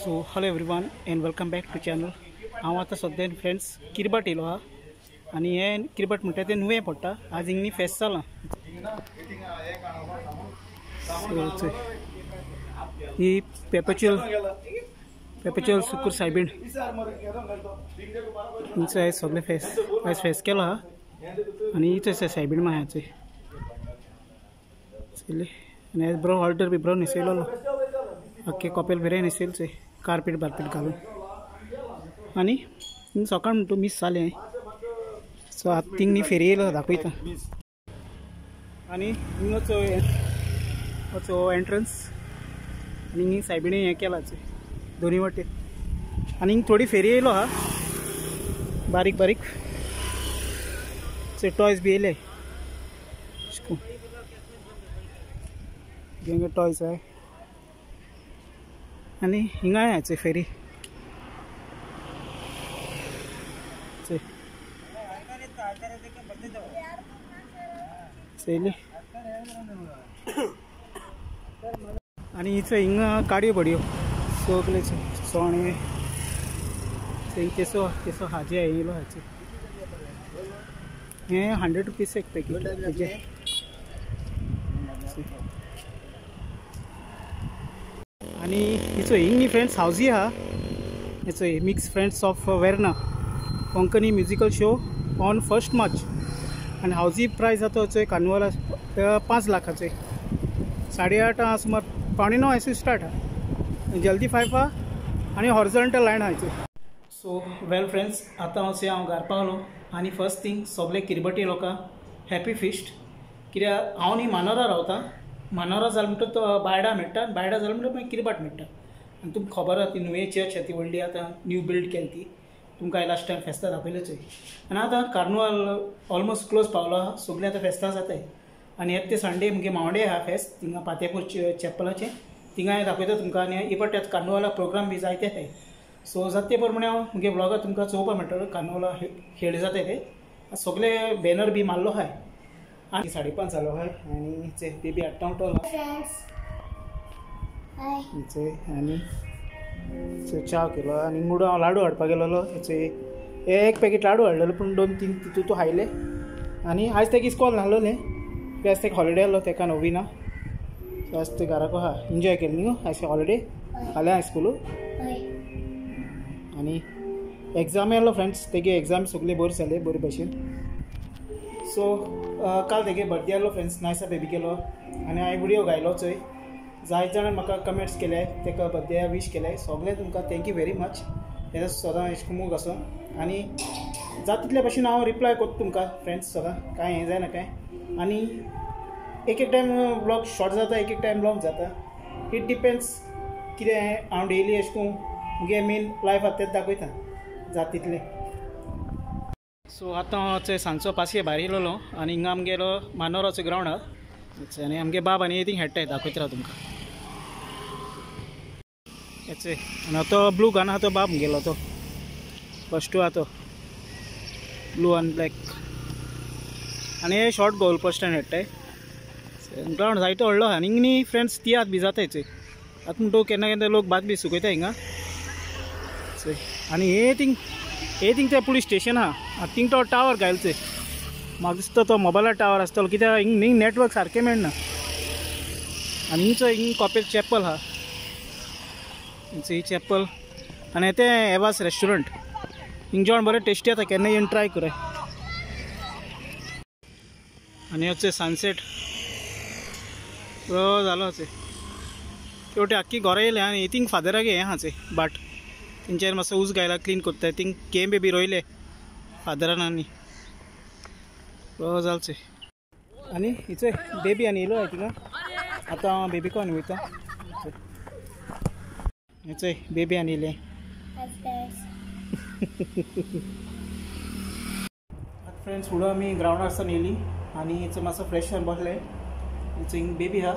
So hello everyone and welcome back to channel. हांव आतां सद्यान friends किरबाट येयलो हा आनी हे किरबाट म्हणटा तें नुवें पडटा। आज हिंगनी फेस्त जालां। ही पेपच्युअल सुकूर सायबीण हिंचो आयज सगळें फेस्त केलो हा आनी हीच आसा सायबीण मायाची आनी आयज बरो ऑल्टर बी बरो न्हेसयलो आख्खे कपेल बरें न्हेसयलचे कार्पेट बार्पेट घालून आनी हिंग सकाळ म्हणटा मिस जालें। सो आतां थिंग फेरी येयलो दाखयता आनी हिंगचो एंट्रन्स आनी हिंग सायबिणी हें केलां दोनी वाटेन आनी हिंग थोडी फेरी येयलो हा बारीक बारीक टॉयज बी येयले जेंगे टॉयज आहे आनी हिंगाय हाचे फेरी आनी हिचो हिंग काडयो बडयो सगळे सोणे केसो केसो हाजे येयलो हाचे हे 100 रुपीज एक पॅकेट हेजे आनी हिचो हिंग न्ही फ्रेंड्स हावजी हा हेचो mix friends of Verna Konkani musical show on 1 मार्च आनी हावजी प्रायस जाता हेचो कार्निवल 5 लाखाचे 8:30 सुमार 9:15 ऐसे स्टार्ट हा जल्दी 5 हा आनी हॉरिझॉन्टल लायन हा सो वेल फ्रेंड्स आतां हांव घरा पावलो आनी फर्स्ट थिंग सगळे किरबटी लोकां हॅपी फिस्ट कित्याक हांव न्ही मानोरा रावता मानोरा जालें म्हणटच तो बायडा मेळटा बायडा जालें म्हणटच मागीर किरबाट मेळटा आनी तुमकां खबर आसा ती नुवें चर्च आसा ती व्हडली आतां न्यू बिल्ड केली ती तुमकां लास्ट टायम फेस्ता दाखयलेच आनी आतां कार्निवल ऑलमोस्ट क्लोज पावलो आहा सगळीं आतां फेस्ता जाताय आनी येता ते संडे मुगे मावडे आहा फेस्त थिंगा पातेपूर चॅपलाचें थिंगा दाखयता तुमकां आनी इपट कार्निवला प्रोग्राम बी जायते आहाय सो जाता ते प्रमाणे हांव मुगे ब्लॉगार तुमकां चोवपा मेळटलो कार्निवला खेळ जाताय ते सगळे बॅनर बी मारलो आहाय आनी 5:30 जालो आहाय आनी चे बेबी हाडटा उठलो आनी च्या केलो आनी मुडो हांव लाडू हाडपाक गेलोलो एक पॅकेट लाडू हाडलेलो पूण 2-3 तितू हायले आनी आयज तेका इस्कॉल नासलोलें आज तेका हॉलिडे आसलो तेका नोविना सो आज ते घराको आहा एन्जॉय केलें न्ही आयज हॉलिडे फाल्यां हायस्कूल आनी एग्जाम येयलो फ्रेंड्स तेगे एग्जाम सगळे बरे जाले बरे भशेन सो काल तेगे बर्थडे आसलो फ्रेंड्स नायसा बेबी केलो आनी हांवें विडियो घायलो चोय जायते जाणां म्हाका कमेंट्स केले तेका बर्थडे वीश केले सगळे तुमकां थँक्यू वेरी मच तेजो सदां अशें मोग असो आनी जाता तितले भशेन हांव रिप्लाय करता तुमकां फ्रेंड्स सदां कांय हें जायना कांय आनी एक टायम ब्लॉग शॉर्ट जाता एक टायम लॉंग जाता इट डिपेंड्स कितें हांव डेली अशें करून मुगे मेन लायफ आसा तेच दाखयता जाता तितलें सो आतां सांजचो पासये भायर येयलोलो आनी हिंगा आमगेलो मानोराचो ग्रावंड आहा आनी आमगे बाब आनी थिंग खेळटाय दाखयता राव तुमकां हेचे आनी तो ब्लू घान आहा तो बाब गेलो तो फस्टू आहा तो ब्लू आनी ब्लॅक आनी हे शॉर्ट गोल पोस्टान खेळटाय ग्रावंड जायतो व्हडलो आहा आनी हिंग फ्रेंड्स तियात बी जातायच आतां म्हणटो केन्ना केन्ना लोक भात बी सुकयता हिंगा आनी हे थिंग ते पुलीस स्टेशन आहा थिंग तो टावर घालचे म्हाका दिसता तो मोबायलार टावर आसतलो कित्याक हिंग नेटवर्क सारकें मेळना आनी हिंग कॉपेल चॅपल आहा ही चॅपल आनी ते एवास रेस्टॉरंट हिंग जेवण बरें टेस्टी आसा केन्ना येवन ट्राय कराय आनी हे सनसेट बरो जालो शेवटी आख्खी घरा येयले आनी थिंग फादराक हें आहाचे बाट तेंच्यानी मातसो उज घायला क्लीन करता थिंग केम बेबी रोयले फादरान आनी बरो जालचे आनी हिचो बेबी आनी येयलो थिंगा आतां हांव बेबीको आनी वयता हेचो बेबी आनी येयलें फ्रेंड्स फुडें आमी ग्रावंडार सावन येयली आनी हिचो मातसो फ्रेश जावन बसले हिचो हिंग बेबी आहा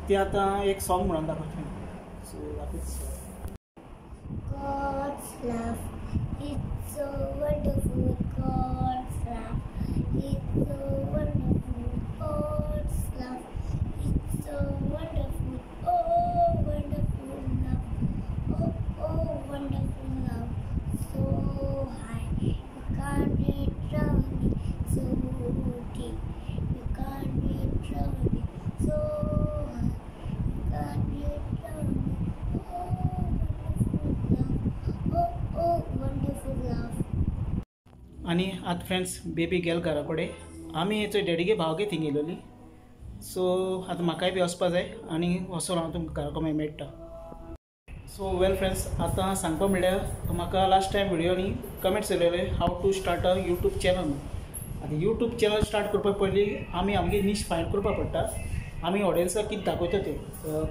ती आतां एक सॉंग म्हणून दाखयता सो दाखयता God's love, it's so wonderful. God's love, it's so wonderful. God's love, it's so wonderful. Oh, wonderful love. Oh, आनी आतां फ्रेंड्स बेबी गेल घरा कडेन आमी हेचो डॅडीगे भावगे थिंग येयलोली सो आतां म्हाकाय बी वचपा जाय आनी वचून हांव तुमकां घरा कडेन मेळटा सो वेल फ्रेंड्स आतां सांगपा म्हणल्यार म्हाका लास्ट टायम व्हिडिओनी कमेंट्स येयलेले how to start a YouTube channel आतां यूट्यूब चॅनल स्टार्ट करपा पयलीं आमी आमगे नीश फायंड करपा पडटा आमी ऑडियन्साक कितें दाखयता तें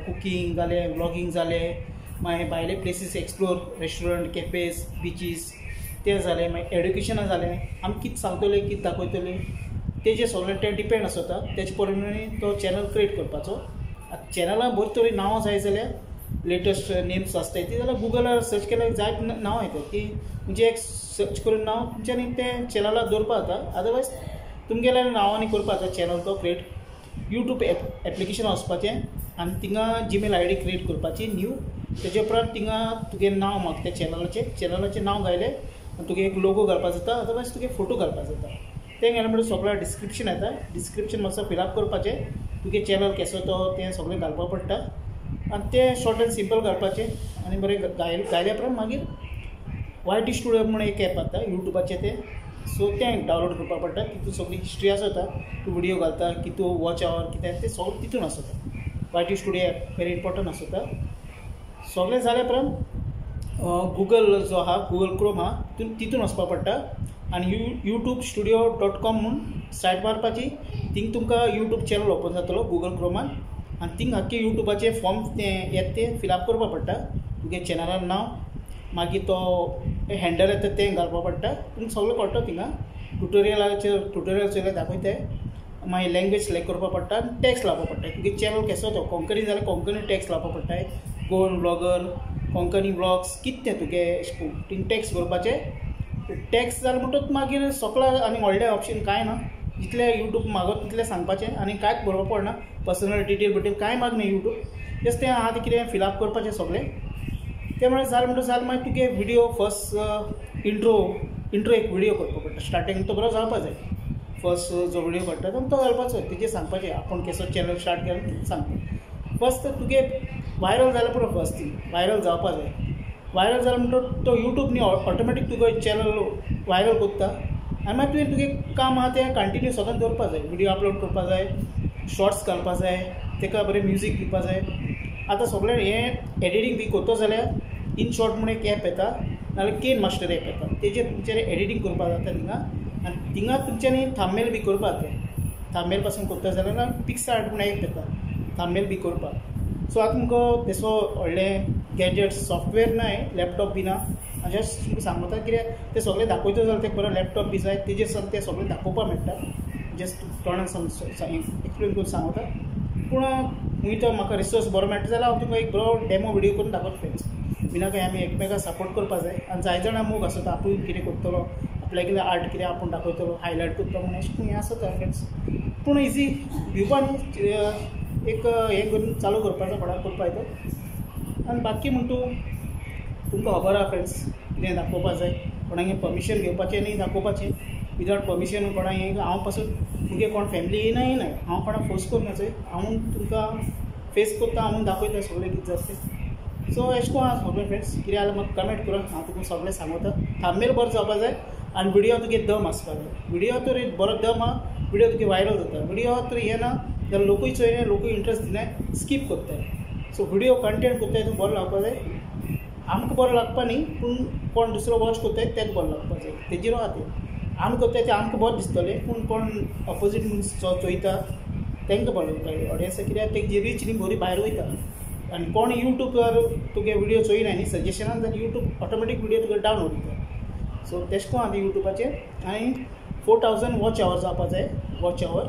कुकींग जालें व्लॉगींग जालें मागीर भायले places explore restaurant cafes beaches तें जालें मागीर एड्युकेशना जालें आमी कितें सांगतले कितें दाखयतले तेजेर सगळें तें डिपेंड आसता तेजे प्रमाणे तो चॅनल क्रिएट करपाचो आतां चॅनलाक बरी तरेन नांवां जाय जाल्यार लेटस्ट नेम्स आसताय ती जाल्यार गुगलार सर्च केल्यार जायत नांवां येतात ती म्हणजे एक सर्च करून नांव तुमच्यांनी तें चॅनलाक दवरपा जाता अदरवायज तुमगेल्या नांवांनी करपा जाता चॅनल तो क्रिएट यूट्यूब एप्लिकेशन वचपाचें आनी थिंगा जीमेल आय डी क्रिएट करपाची न्यू तेजे उपरांत थिंगा तुगे नांव मागता त्या चॅनलाचें नांव घायलें आनी तुगे एक लोगो घालपाक जाता अदरवायज तुगे फोटो घालपाक जाता तें घालें म्हणटकीर सगळें डिस्क्रिप्शन येता डिस्क्रिप्शन मातसो फिलअप करपाचें तुगे चॅनल केसो तो तें सगळें घालपाक पडटा आनी तें शॉर्ट एंड सिंपल घालपाचें आनी बरें घायल्या उपरांत मागीर YT स्टुडियो म्हणून एक एप आसता यूट्यूबाचें तें सो तें डावनलोड करपाक पडटा तितून सगळी हिस्ट्री आसता तूं व्हिडिओ घालता कितू वॉच आवर कितें तें सगळें तितून आसता YT studio app very important आसता सगळें जाल्या उपरांत गुगल जो आहा गुगल क्रोम आहा तितून वचपाक पडटा आनी youtube.studio.com म्हणून सायट मारपाची थिंग तुमकां यूट्यूब चॅनल ओपन जातलो गुगल क्रोमान आनी थिंग आख्खे यूट्यूबाचे फॉर्म तें येता तें फिलअप करपाक पडटा तुगे चॅनलान नांव मागीर तो हँडल येता तें घालपाक पडटा तुमकां सगळें कळटा थिंगा ट्युटोरियल चोयल्यार दाखयताय मागीर लँग्वेज सिलेक्ट करपाक पडटा आनी टॅक्स लावपाक पडटा तुगे चॅनल केसो तो कोंकणी जाल्यार कोंकणी टॅक्स लावपाक पडटाय गोवन ब्लॉगर कोंकणी ब्लॉग्स कितें तें तुगे थिंग टॅक्स भरपाचें टॅक्स जालें म्हणटच मागीर सगळें आनी व्हडलें ऑप्शन कांय ना जितलें यूट्यूब मागता तितलें सांगपाचें आनी कांयच बरोवपाक पडना पर्सनल डिटेल बिटेल कांय मागना यूट्यूब जस्ट तें आहा तें कितें फिलअप करपाचें सगळें तें म्हळ्यार जालें म्हणटच जालें मागीर तुगे व्हिडिओ फर्स्ट इंट्रो एक व्हिडिओ करपाक पडटा स्टार्टींग तो बरो जावपाक जाय फर्स्ट जो व्हिडिओ काडटा तो घालपाचो तेजेर सांगपाचें आपूण केसो चॅनल स्टार्ट केलो तें सांगता फर्स्ट तुगे वायरल जाल्यार पुरो फर्स्ट थिंग वायरल जावपाक जाय वायरल जालो म्हणटच तो यूट्यूब न्ही ऑटोमॅटीक तुजो चॅनल वायरल करता आनी मागीर तुवें काम आहा तें कंटिन्यू सगळें दवरपाक जाय व्हिडिओ अपलोड करपाक जाय शॉर्ट्स घालपाक जाय तेका बरें म्युजीक दिवपाक जाय आतां सगळें हें एडिटींग बी करता जाल्यार इन शॉर्ट म्हणून एक एप येता नाजाल्यार केन मास्टर एप येता तेजेर तुमचें एडिटींग करपाक जाता थिंगा आनी थिंगा तुमच्यांनी थंबनेल बी करपाक जाय थंबनेल पासून करता जाल्यार पिक्सआर्ट म्हणून एक येता थंबनेल बी करपाक सो आतां तुमकां तेसो व्हडलें गॅजेट्स सॉफ्टवेअर नाय लॅपटॉप बी ना जस्ट तुमकां सांगता कितें तें सगळें दाखयता जाल्यार तें बरो लॅपटॉप बी जाय तेजेर तें सगळें दाखोवपाक मेळटा जस्ट तोंडान एक्सप्लेन करून सांगता पूण खंय तो म्हाका रिसोर्स बरो मेळटा जाल्यार हांव तुमकां एक बरो डेमो व्हिडिओ करून दाखयता फ्रेंड्स विनाकाय आमी एकमेकाक सपोर्ट करपाक जाय आनी जाय जाणां मोग आसता आपूण कितें करतलो आपल्या कितें आर्ट कितें आपूण दाखयतलो हायलायट करतलो म्हणून अशें हें आसता फ्रेंड्स पूण इजी भिवपा न्ही एक हें करून चालू करपाचो फडाक करपा येता आनी बाकी म्हण तूं तुमकां खबर आहा फ्रेंड्स कितें दाखोवपा जाय कोणागे परमिशन घेवपाचें न्ही दाखोवपाचें विदावट परमिशन कोणागे हांव पासून तुगे कोण फॅमिली येयनाय हांव कोणाक फोर्स करना जाय हांव तुमकां फेस करता हांव दाखयता सगळें कितें जाता तें सो अशें करून आसा सगळें फ्रेंड्स कितें जाल्यार म्हाका कमेंट करा हांव तुका सगळें सांगता थंबनेल बरो जावपा जाय आनी व्हिडिओ तुगे दम आसपा जाय व्हिडिओ तर बरो दम आहा व्हिडिओ तुगे वायरल जाता व्हिडिओ तर हें ना जाल्यार लोकूय चोयनाय लोकूय इंट्रस्ट दिनाय स्कीप करताय सो व्हिडिओ कंटेंट करताय तूं बरो लागपा जाय आमकां बरो लागपा न्ही पूण कोण दुसरो वॉच करताय तेका बरो लागपा जाय तेजेर आहा तें आमी करताय तें आमकां बरें दिसतलें पूण कोण ऑपोजीट मनीस चोयता तांकां बरें जाता ऑडियन्साक कित्याक तेजी रीच न्ही बरी भायर वयता आनी कोण यूट्यूबार तुगे व्हिडिओ चोयनाय न्ही सजेशनान जाल्यार यूट्यूब ऑटोमॅटीक व्हिडिओ तुका डावनलोड दिता सो तेशें कोन्न आतां यूट्यूबाचेर आनी 4000 वॉच आवर जावपा जाय वॉच आवर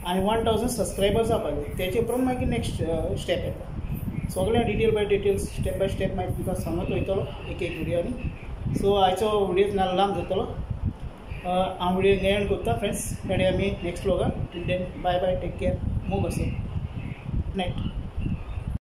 आनी 1000 सबस्क्रायबर जावपा जाय तेजे उपरांत मागीर नेक्स्ट स्टेप येता सगळें detail by details step by step मागीर तुमकां सांगत वयतलो एक व्हिडिओनी सो आयचो व्हिडिओ नाल्यार लांब जातलो हांव व्हिडिओ एंड करता फ्रेंड्स मेळया आमी नेक्स्ट व्लॉगान टील then bye bye take care मोग असो गुड नायट